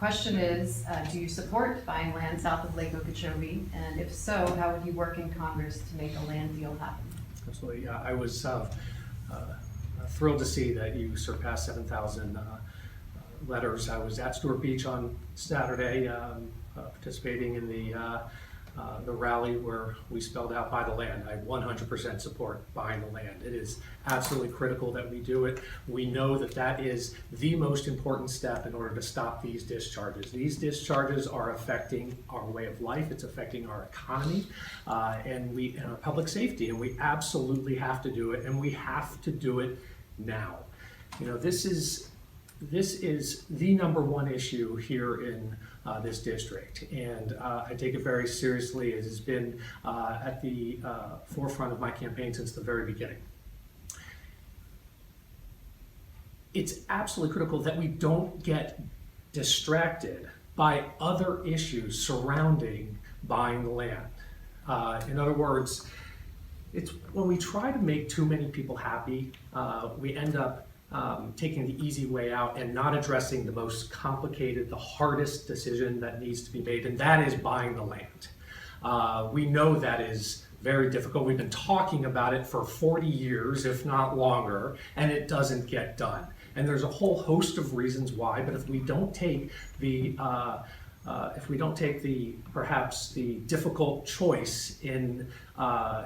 Question is, do you support buying land south of Lake Okeechobee? And if so, how would you work in Congress to make a land deal happen? Absolutely. I was thrilled to see that you surpassed 7,000 letters. I was at Stewart Beach on Saturday, participating in the rally where we spelled out buy the land. I 100% support buying the land. It is absolutely critical that we do it. We know that that is the most important step in order to stop these discharges. These discharges are affecting our way of life. It's affecting our economy and our public safety, and we absolutely have to do it, and we have to do it now. You know, this is the #1 issue here in this district, and I take it very seriously. It has been at the forefront of my campaign since the very beginning. It's absolutely critical that we don't get distracted by other issues surrounding buying the land. In other words, it's when we try to make too many people happy, we end up taking the easy way out and not addressing the most complicated, the hardest decision that needs to be made, and that is buying the land. We know that is very difficult. We've been talking about it for 40 years, if not longer, and it doesn't get done. And there's a whole host of reasons why, but if we don't take perhaps the difficult choice in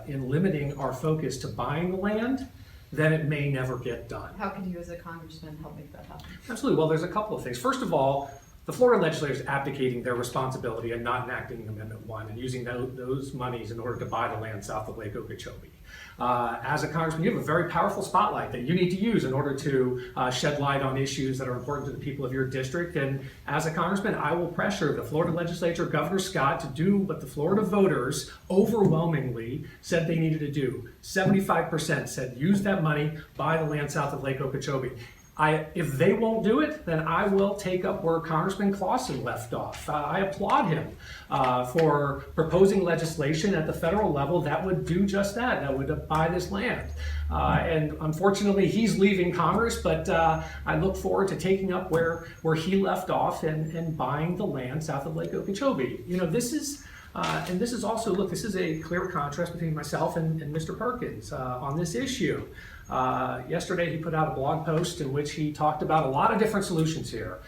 limiting our focus to buying the land, then it may never get done. How can you as a congressman help make that happen? Absolutely. Well, there's a couple of things. First of all, the Florida legislators abdicating their responsibility and not enacting Amendment 1 and using those monies in order to buy the land south of Lake Okeechobee. As a congressman, you have a very powerful spotlight that you need to use in order to shed light on issues that are important to the people of your district. And as a congressman, I will pressure the Florida legislature, Governor Scott, to do what the Florida voters overwhelmingly said they needed to do. 75% said use that money, buy the land south of Lake Okeechobee. If they won't do it, then I will take up where Congressman Clausen left off. I applaud him for proposing legislation at the federal level that would do just that, that would buy this land. And unfortunately, he's leaving Congress, but I look forward to taking up where he left off and buying the land south of Lake Okeechobee. You know, this is also, look, this is a clear contrast between myself and Mr. Perkins on this issue. Yesterday he put out a blog post in which he talked about a lot of different solutions here.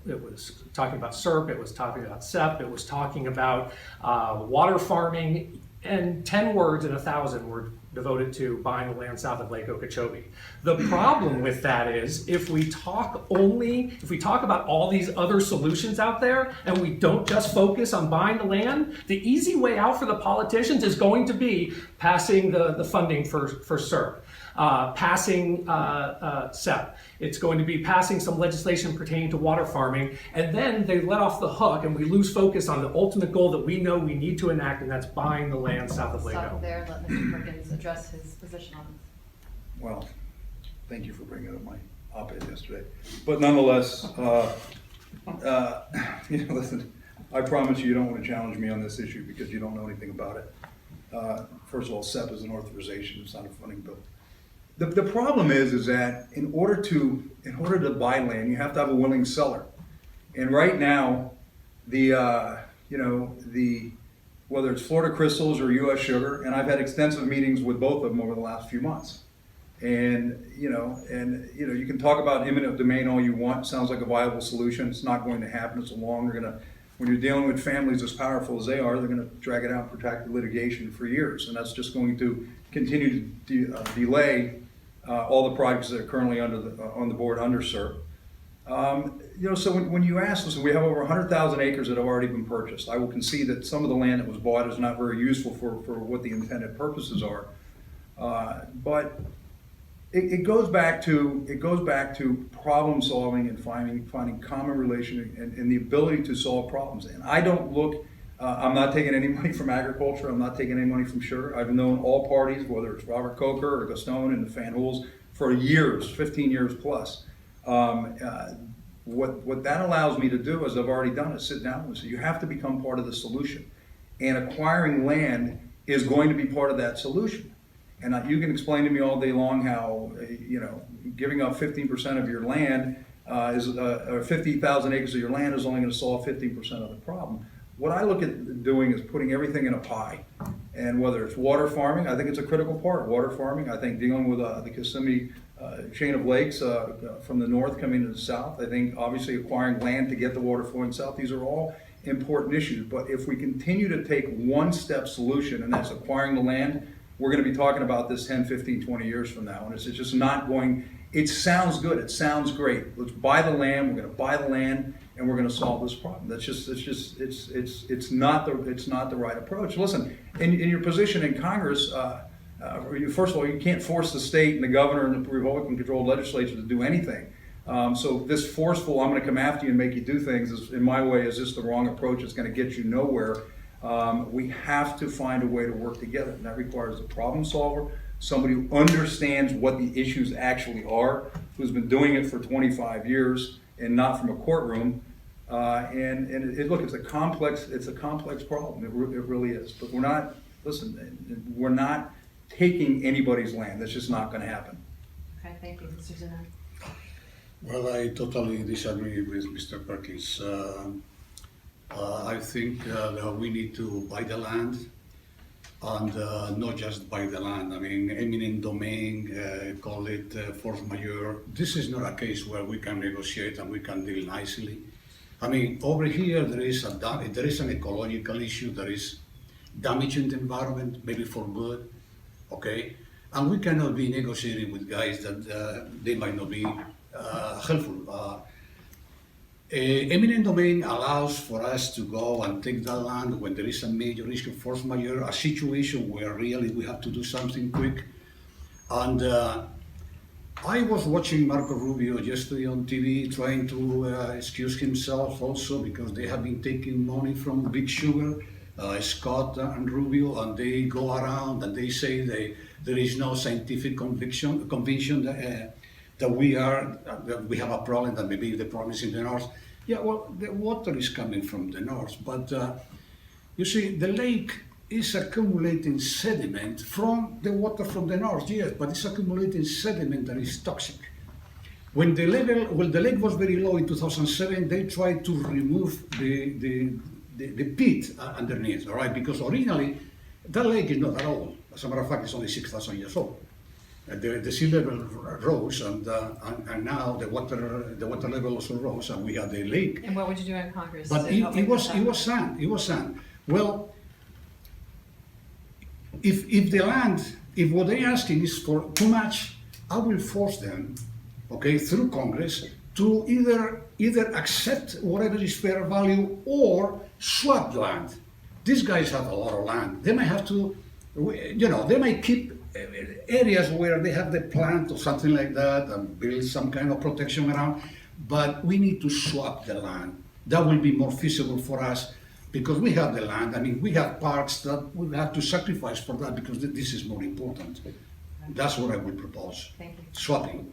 It was talking about SERP, it was talking about SEP, it was talking about water farming, and 10 words in 1,000 were devoted to buying the land south of Lake Okeechobee. The problem with that is if we talk about all these other solutions out there and we don't just focus on buying the land, the easy way out for the politicians is going to be passing the funding for SERP. Passing SEP. It's going to be passing some legislation pertaining to water farming, and then they let off the hook and we lose focus on the ultimate goal that we know we need to enact, and that's buying the land south of Lake Okeechobee. Stop there, let Mr. Perkins address his position on this. Well, thank you for bringing up my op-ed yesterday. But nonetheless, listen, I promise you don't want to challenge me on this issue because you don't know anything about it. First of all, SEP is an authorization, it's not a funding bill. The problem is that in order to buy land, you have to have a willing seller. And right now, whether it's Florida Crystals or U.S. Sugar, and I've had extensive meetings with both of them over the last few months. And you can talk about eminent domain all you want. It sounds like a viable solution. It's not going to happen. It's long. When you're dealing with families as powerful as they are, they're going to drag it out and protect the litigation for years, and that's just going to continue to delay all the projects that are currently on the board under SERP. So when you ask, listen, we have over 100,000 acres that have already been purchased. I will concede that some of the land that was bought is not very useful for what the intended purposes are, but it goes back to problem solving and finding common relation and the ability to solve problems. And I don't look. I'm not taking any money from agriculture. I'm not taking any money from sugar. I've known all parties, whether it's Robert Coker or Gaston and the Fanhools, for years, 15 years plus. What that allows me to do, as I've already done, is sit down and say, you have to become part of the solution. And acquiring land is going to be part of that solution. And you can explain to me all day long how, giving up 15% of your land or 50,000 acres of your land is only gonna solve 15% of the problem. What I look at doing is putting everything in a pie. And whether it's water farming, I think it's a critical part. Water farming, I think dealing with the Kissimmee chain of lakes from the north coming to the south. I think obviously acquiring land to get the water flowing south. These are all important issues. But if we continue to take one-step solution, and that's acquiring the land, we're going to be talking about this 10, 15, 20 years from now. And it's just not going, it sounds good. It sounds great. Let's buy the land. We're going to buy the land and we're going to solve this problem. It's not the right approach. Listen, in your position in Congress, first of all, you can't force the state and the governor and the Republican-controlled legislature to do anything. So this forceful, I'm going to come after you and make you do things, is, in my way, is just the wrong approach. It's going to get you nowhere. We have to find a way to work together, and that requires a problem solver, somebody who understands what the issues actually are, who's been doing it for 25 years and not from a courtroom. Look, it's a complex problem. It really is. But we're not taking anybody's land. That's just not going to happen. Okay, thank you, Mr. Zimmer. Well, I totally disagree with Mr. Perkins. I think that we need to buy the land, and not just buy the land. I mean, eminent domain, call it force majeure. This is not a case where we can negotiate and we can deal nicely. I mean, over here there is an ecological issue. There is damaging the environment, maybe for good. Okay, and we cannot be negotiating with guys that they might not be helpful. Eminent domain allows for us to go and take that land when there is a major issue, force majeure, a situation where really we have to do something quick. And I was watching Marco Rubio yesterday on TV trying to excuse himself also because they have been taking money from Big Sugar, Scott and Rubio, and they go around and they say there is no scientific conviction that we have a problem, that maybe the problem is in the north. Yeah, well, the water is coming from the north, but you see, the lake is accumulating sediment from the water from the north, yes, but it's accumulating sediment that is toxic. When the lake was very low in 2007, they tried to remove the pit underneath, all right, because originally that lake is not that old. As a matter of fact, it's only 6,000 years old. The sea level rose, and now the water level also rose, and we have the lake. And what would you do in Congress? But it was sand. Well, if what they're asking is for too much, I will force them, okay, through Congress to either accept whatever is fair value or swap the land. These guys have a lot of land. They might have to, they might keep areas where they have the plant or something like that and build some kind of protection around, but we need to swap the land. That will be more feasible for us because we have the land. I mean, we have parks that we have to sacrifice for that because this is more important. That's what I would propose. Thank you. Swapping.